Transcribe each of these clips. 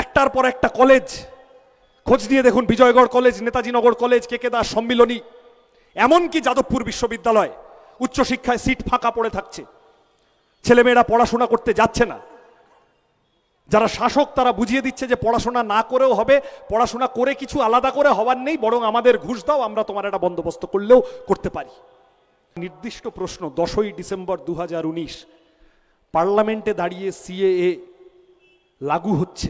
একটার পর একটা কলেজ, খোঁজ নিয়ে দেখুন, বিজয়গড় কলেজ, নেতাজিনগর কলেজ, কে দাস সম্মিলনী, এমনকি যাদবপুর বিশ্ববিদ্যালয় উচ্চশিক্ষায় সিট ফাঁকা পড়ে থাকছে, ছেলেমেয়েরা পড়াশোনা করতে যাচ্ছে না। যারা শাসক তারা বুঝিয়ে দিচ্ছে যে পড়াশোনা না করেও হবে, পড়াশোনা করে কিছু আলাদা করে হওয়ার নেই, বরং আমাদের ঘুষ দাও, আমরা তোমার একটা বন্দোবস্ত করলেও করতে পারি। নির্দিষ্ট প্রশ্ন, 10ই ডিসেম্বর 2019 পার্লামেন্টে দাঁড়িয়ে সিএএ লাগু হচ্ছে।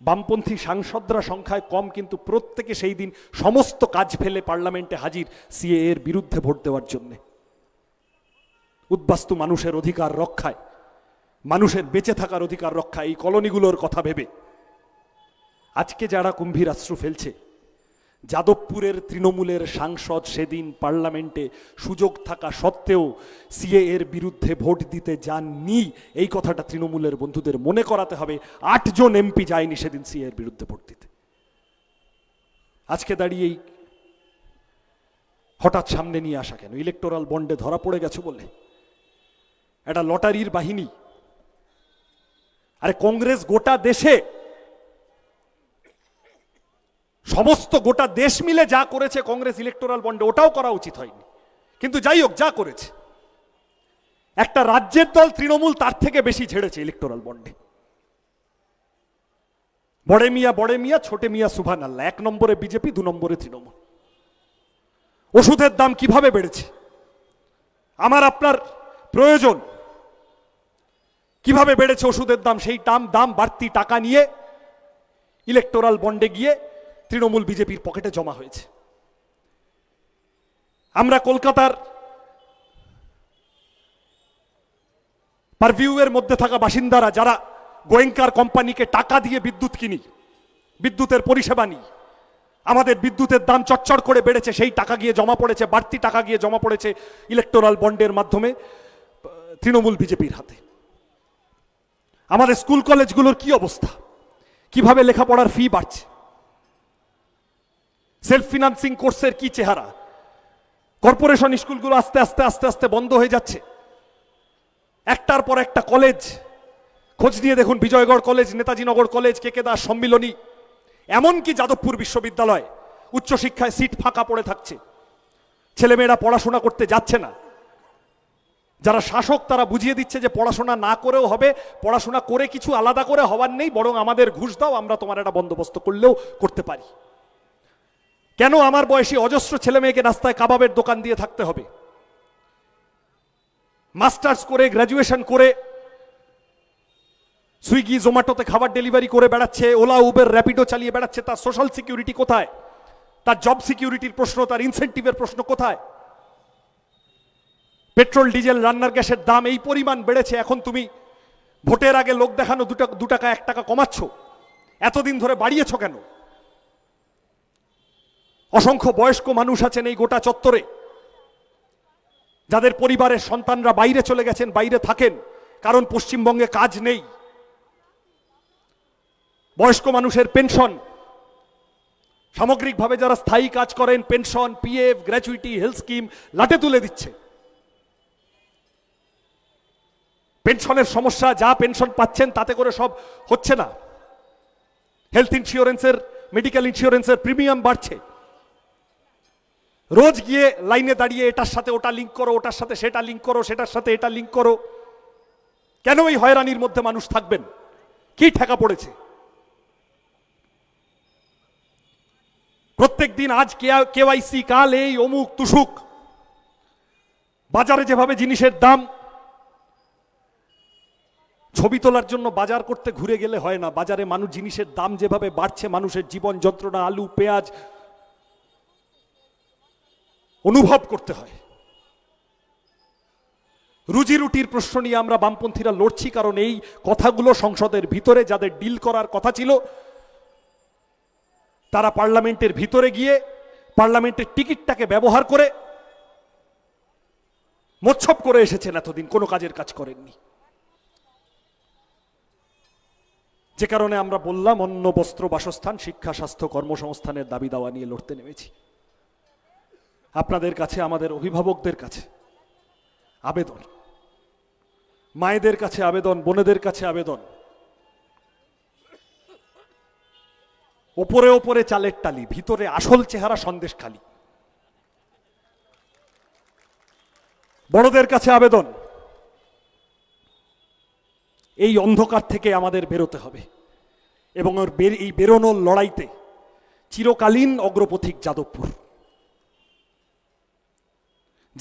বামপন্থী সাংসদরা সংখ্যায় কম, কিন্তু প্রত্যেকে সেই দিন সমস্ত কাজ ফেলে পার্লামেন্টে হাজির সিএএ এর বিরুদ্ধে ভোট দেওয়ার জন্য। উদ্বাস্তু মানুষের অধিকার রক্ষায়, মানুষের বেঁচে থাকার অধিকার রক্ষায়, এই কলোনিগুলোর কথা ভেবে আজকে যারা কুম্ভীর অশ্রু ফেলছে, যাদবপুরের তৃণমূলের সাংসদ সেদিন পার্লামেন্টে সুযোগ থাকা সত্ত্বেও সিএএ এর বিরুদ্ধে ভোট দিতে যাননি, এই কথাটা তৃণমূলের বন্ধুদের মনে করাতে হবে। 8 জন এমপি যায়নি সেদিন সিএএ এর বিরুদ্ধে ভোট দিতে। আজকে দাঁড়িয়েই হঠাৎ সামনে নিয়ে আসা কেন? ইলেকটোরাল বন্ডে ধরা পড়ে গেছে বলে? এটা লটারির বাহিনী। আরে কংগ্রেস গোটা দেশে, সমস্ত গোটা দেশ মিলে যা করেছে কংগ্রেস ইলেকটোরাল বন্ডে, ওটাও করা উচিত হয়নি, কিন্তু যাই হোক যা করেছে, একটা রাজ্যের দল তৃণমূল তার থেকে বেশি ছেড়েছে ইলেকটোরাল বন্ডে। বড়ে মিয়া ছোটে মিয়া সুবহানাল্লাহ, 1 নম্বরে বিজেপি, 2 নম্বরে তৃণমূল। ওষুধের দাম কিভাবে বেড়েছে আমার আপনার প্রয়োজন, কিভাবে বেড়েছে ওষুধের দাম, সেই দাম বাড়তি টাকা নিয়ে ইলেকটোরাল বন্ডে গিয়ে তৃণমূল বিজেপির পকেটে জমা হয়েছে। আমরা কলকাতার পারভিউয়ের মধ্যে থাকা বাসিন্দারা যারা গোয়েঙ্কার কোম্পানিকে টাকা দিয়ে বিদ্যুৎ কিনি, বিদ্যুতের পরিষেবা নিই, আমাদের বিদ্যুতের দাম চটচট করে বেড়েছে, সেই টাকা গিয়ে জমা পড়েছে, বাড়তি টাকা গিয়ে জমা পড়েছে ইলেকটোরাল বন্ডের মাধ্যমে তৃণমূল বিজেপির হাতে। আমাদের স্কুল কলেজগুলোর কি অবস্থা, কিভাবে লেখাপড়ার ফি বাড়ছে, সেলফ ফিনান্সিং কোর্সের কি চেহারা, কর্পোরেশন স্কুলগুলো আস্তে আস্তে আস্তে আস্তে বন্ধ হয়ে যাচ্ছে। একটার পর একটা কলেজ, খোঁজ নিয়ে দেখুন, বিজয়গড় কলেজ, নেতাজিনগর কলেজ, কে দাস সম্মিলনী, এমনকি যাদবপুর বিশ্ববিদ্যালয় উচ্চশিক্ষায় সিট ফাঁকা পড়ে থাকছে, ছেলেমেয়েরা পড়াশোনা করতে যাচ্ছে না। যারা শাসক তারা বুঝিয়ে দিচ্ছে যে পড়াশোনা না করেও হবে, পড়াশোনা করে কিছু আলাদা করে হওয়ার নেই, বরং আমাদের ঘুষ দাও, আমরা তোমার একটা বন্দোবস্ত করলেও করতে পারি। কেন আমার বয়সী অজস্র ছেলে মেয়েকে রাস্তায় কাবাবের দোকান দিয়ে থাকতে হবে? মাস্টার্স করে, গ্র্যাজুয়েশন করে সুইগি জোম্যাটোতে খাবার ডেলিভারি করে বেড়াচ্ছে, ওলা উবের র্যাপিডো চালিয়ে বেড়াচ্ছে, তার সোশ্যাল সিকিউরিটি কোথায়? তার জব সিকিউরিটির প্রশ্ন, তার ইনসেন্টিভের প্রশ্ন কোথায়? পেট্রোল ডিজেল রান্নার গ্যাসের দাম এই পরিমাণ বেড়েছে, এখন তুমি ভোটের আগে লোক দেখানো 2 টাকা 1 টাকা কমাচ্ছ, এতদিন ধরে বাড়িয়েছ কেন? অসংখ্য বয়স্ক মানুষ আছেন এই গোটা চত্বরে, যাদের পরিবারের সন্তানরা বাইরে চলে গেছেন, বাইরে থাকেন, কারণ পশ্চিমবঙ্গে কাজ নেই। বয়স্ক মানুষের পেনশন, সামগ্রিকভাবে যারা স্থায়ী কাজ করেন, pension, PF, gratuity, health scheme লাটে তুলে দিচ্ছে। পেনশনের সমস্যা, যা পেনশন পাচ্ছেন তাতে করে সব হচ্ছে না। হেলথ ইন্স্যুরেন্সের, মেডিকেল ইন্স্যুরেন্সের প্রিমিয়াম বাড়ছে। রোজ গিয়ে লাইনে দাঁড়িয়ে এটার সাথে ওটা লিঙ্ক করো, ওটার সাথে সেটা লিঙ্ক করো, সেটার সাথে এটা লিঙ্ক করো। কেন এই হয়রানির মধ্যে মানুষ থাকবেন? কি ঠেকা পড়েছে? প্রত্যেক দিন আজ কেওয়াইসি, কাল এই অমুক তুসুক। বাজারে যেভাবে জিনিসের দাম, ছবি তোলার জন্য বাজার করতে ঘুরে গেলে হয় না, বাজারে মানুষ জিনিসের দাম যেভাবে বাড়ছে, মানুষের জীবন যন্ত্রণা, আলু পেঁয়াজ অনুভব করতে হয়। রুজি রুটির প্রশ্ন নিয়ে আমরা বামপন্থীরা লড়ছি, কারণ এই কথাগুলো সংসদের ভিতরে যাদের ডিল করার কথা ছিল, তারা পার্লামেন্টের ভিতরে গিয়ে পার্লামেন্টের টিকিটটাকে ব্যবহার করে মোচ্ছব করে এসেছেন, এতদিন কোনো কাজের কাজ করেননি। যে কারণে আমরা বললাম, অন্ন, বস্ত্র, বাসস্থান, শিক্ষা, স্বাস্থ্য, কর্মসংস্থানের দাবি দাওয়া নিয়ে লড়তে নেমেছি। আপনাদের কাছে, আমাদের অভিভাবকদের কাছে আবেদন, মায়েদের কাছে আবেদন, বোনেদের কাছে আবেদন, ওপরে ওপরে চালের টালি, ভিতরে আসল চেহারা সন্দেশখালি। বড়দের কাছে আবেদন, এই অন্ধকার থেকে আমাদের বেরোতে হবে এবং এই বেরোনোর লড়াইতে চিরকালীন অগ্রপথিক যাদবপুর।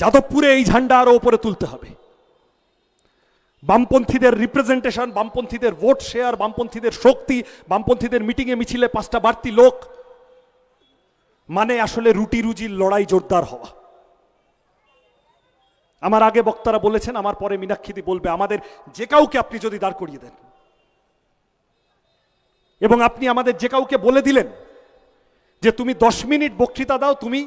যাদবপুরে এই ঝান্ডা আরো উপরে তুলতে হবে। বামপন্থীদের রিপ্রেজেন্টেশন, বামপন্থীদের ভোট শেয়ার, বামপন্থীদের শক্তি, বামপন্থীদের মিটিংয়ে মিছিলে 5টা বাড়তি লোক, মানে আসলে রুটি রুজির লড়াই জোরদার হওয়া। আমার আগে বক্তারা বলেছেন, আমার পরে মীনাক্ষীদি বলবে, আমাদের যে কাউকে আপনি যদি দাঁড় করিয়ে দেন এবং আপনি আমাদের যে কাউকে বলে দিলেন যে তুমি 10 মিনিট বক্তৃতা দাও, তুমি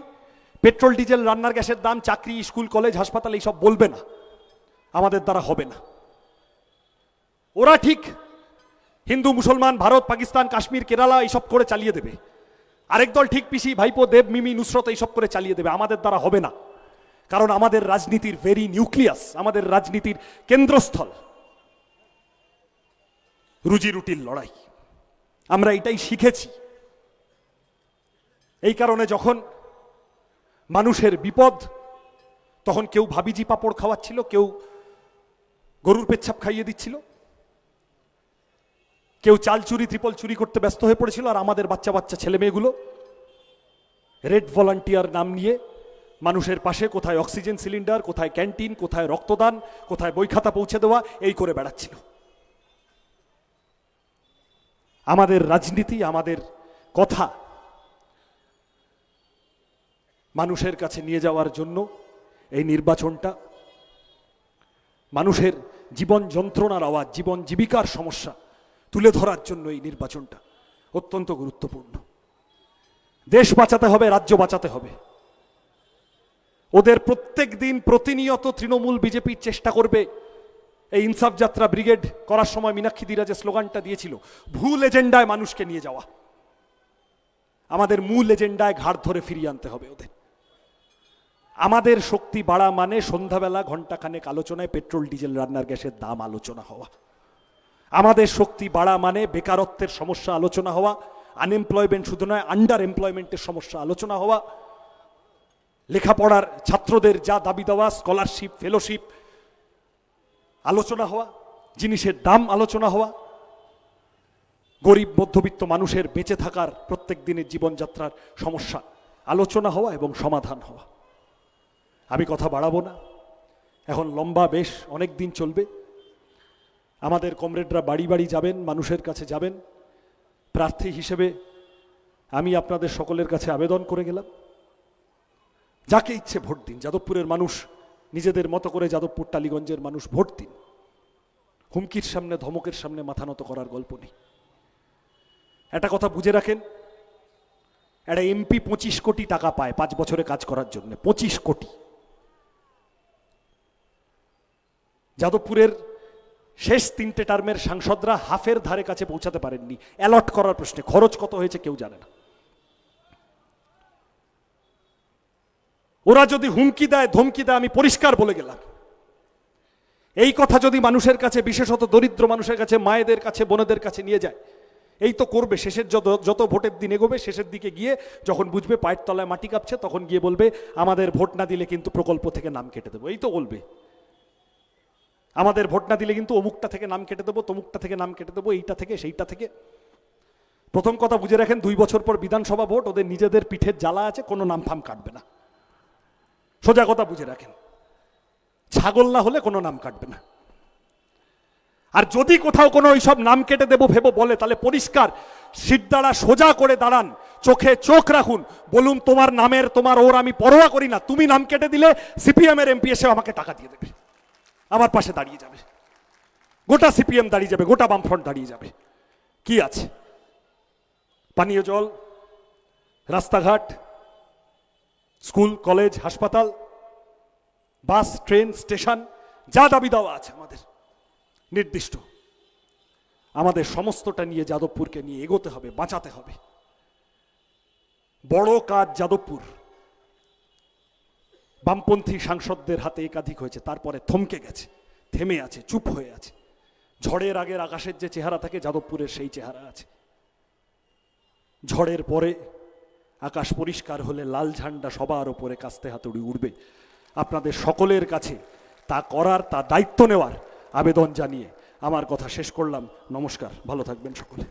পেট্রোল ডিজেল রান্নার গ্যাসের দাম, চাকরি, স্কুল কলেজ হাসপাতাল এইসব বলবে না, আমাদের দ্বারা হবে না। ওরা ঠিক হিন্দু মুসলমান, ভারত পাকিস্তান কাশ্মীর কেরালা এইসব করে চালিয়ে দেবে, আরেক দল ঠিক পিসি ভাইপো দেব মিমি নুসরত এইসব করে চালিয়ে দেবে, আমাদের দ্বারা হবে না। কারণ আমাদের রাজনীতির ভেরি নিউক্লিয়াস, আমাদের রাজনীতির কেন্দ্রস্থল রুজি রুটির লড়াই। আমরা এটাই শিখেছি। এই কারণে যখন মানুষের বিপদ, তখন কেউ ভাবিজি পাপড় খাওয়াচ্ছিল, কেউ গরুর পেচ্ছাপ খাইয়ে দিচ্ছিল, কেউ চাল চুরি ত্রিপল চুরি করতে ব্যস্ত হয়ে পড়েছিল, আর আমাদের বাচ্চা বাচ্চা ছেলে মেয়েগুলো রেড ভলান্টিয়ার নাম নিয়ে মানুষের পাশে কোথায় অক্সিজেন সিলিন্ডার, কোথায় ক্যান্টিন, কোথায় রক্তদান, কোথায় বই খাতা পৌঁছে দেওয়া, এই করে বেড়াচ্ছিল। আমাদের রাজনীতি, আমাদের কথা মানুষের কাছে নিয়ে যাওয়ার জন্য এই নির্বাচনটা, মানুষের জীবন যন্ত্রণার আওয়াজ, জীবন জীবিকার সমস্যা তুলে ধরার জন্য এই নির্বাচনটা অত্যন্ত গুরুত্বপূর্ণ। দেশ বাঁচাতে হবে, রাজ্য বাঁচাতে হবে। ওদের প্রত্যেক দিন প্রতিনিয়ত তৃণমূল বিজেপির চেষ্টা করবে এই ইনসাফ যাত্রা ব্রিগেড করার সময় মীনাক্ষী দিরা যে স্লোগানটা দিয়েছিল, ভুল এজেন্ডায় মানুষকে নিয়ে যাওয়া। আমাদের মূল এজেন্ডায় ঘাড় ধরে ফিরিয়ে আনতে হবে ওদের। আমাদের শক্তি বাড়া মানে সন্ধ্যাবেলা ঘন্টাখানেক আলোচনায় পেট্রোল ডিজেল রান্নার গ্যাসের দাম আলোচনা হওয়া। আমাদের শক্তি বাড়া মানে বেকারত্বের সমস্যা আলোচনা হওয়া, আনএমপ্লয়মেন্ট শুধু নয় আন্ডার এমপ্লয়মেন্টের সমস্যা আলোচনা হওয়া, লেখাপড়ার ছাত্রদের যা দাবি দেওয়া, স্কলারশিপ, ফেলোশিপ আলোচনা হওয়া, জিনিসের দাম আলোচনা হওয়া, গরিব মধ্যবিত্ত মানুষের বেঁচে থাকার প্রত্যেক দিনের জীবনযাত্রার সমস্যা আলোচনা হওয়া এবং সমাধান হওয়া। আমি কথা বাড়াবো না, এখন লম্বা বেশ অনেক দিন চলবে। আমাদের কমরেডরা বাড়ি বাড়ি যাবেন, মানুষের কাছে যাবেন। প্রার্থী হিসেবে আমি আপনাদের সকলের কাছে আবেদন করে গেলাম, যাকে ইচ্ছে ভোট দিন। যাদবপুরের মানুষ নিজেদের মতো করে, যাদবপুর টালিগঞ্জের মানুষ ভোট দিন। হুমকির সামনে, ধমকের সামনে মাথা নত করার গল্প নেই। একটা কথা বুঝে রাখেন, একটা এমপি 25 কোটি টাকা পায় 5 বছরে কাজ করার জন্য, 25 কোটি। যাদবপুরের শেষ 3টে টার্মের সাংসদরা হাফের ধারে কাছে পৌঁছাতে পারেননি অ্যালট করার প্রশ্নে। খরচ কত হয়েছে কেউ জানে না। ওরা যদি হুমকি দেয়, ধমকি দেয়, আমি পরিষ্কার বলে গেলাম, এই কথা যদি মানুষের কাছে, বিশেষত দরিদ্র মানুষের কাছে, মায়েদের কাছে, বোনেদের কাছে নিয়ে যায়, এই তো করবে। শেষের যত ভোটের দিন এগোবে, শেষের দিকে গিয়ে যখন বুঝবে পায়ের তলায় মাটি কাঁপছে, তখন গিয়ে বলবে আমাদের ভোট না দিলে কিন্তু প্রকল্প থেকে নাম কেটে দেবো। এই তো বলবে, আমাদের ভোট না দিলে কিন্তু অমুকটা থেকে নাম কেটে দেবো, তমুকটা থেকে নাম কেটে দেবো, এইটা থেকে সেইটা থেকে। প্রথম কথা বুঝে রাখেন, 2 বছর পর বিধানসভা ভোট, ওদের নিজেদের পিঠের জ্বালা আছে, কোনো নাম ফাম কাটবে না। সোজা কথা বুঝে রাখেন, ছাগল না হলে কোনো নাম কাটবে না। আর যদি কোথাও কোনো ওইসব নাম কেটে দেবো ভেবো বলে, তাহলে পরিষ্কার সিটদাঁড়া সোজা করে দাঁড়ান, চোখে চোখ রাখুন, বলুন তোমার নামের, তোমার ওর আমি পরোয়া করি না, তুমি নাম কেটে দিলে সিপিএম এর এমপি এসে আমাকে টাকা দিয়ে দেবে, আমার পাশে দাঁড়িয়ে যাবে, গোটা সিপিএম দাঁড়িয়ে যাবে, গোটা বামফ্রন্ট দাঁড়িয়ে যাবে। কি আছে? পানীয় জল, রাস্তাঘাট, স্কুল কলেজ হাসপাতাল, বাস ট্রেন স্টেশন, যা দাবি দেওয়া আছে আমাদের নির্দিষ্ট, আমাদের সমস্তটা নিয়ে যাদবপুরকে নিয়ে এগোতে হবে, বাঁচাতে হবে। বড় কাজ যাদবপুর। বামপন্থী সাংসদদের হাতে একাধিক হয়েছে, তারপরে থমকে গেছে, থেমে আছে, চুপ হয়ে আছে। ঝড়ের আগের আকাশের যে চেহারা থাকে, যাদবপুরের সেই চেহারা আছে। ঝড়ের পরে আকাশ পরিষ্কার হলে লাল ঝান্ডা সবার ওপরে কাস্তে হাতুড়ি উঠবে। আপনাদের সকলের কাছে তা করার, তা দায়িত্ব নেওয়ার আবেদন জানিয়ে আমার কথা শেষ করলাম। নমস্কার, ভালো থাকবেন সকলে।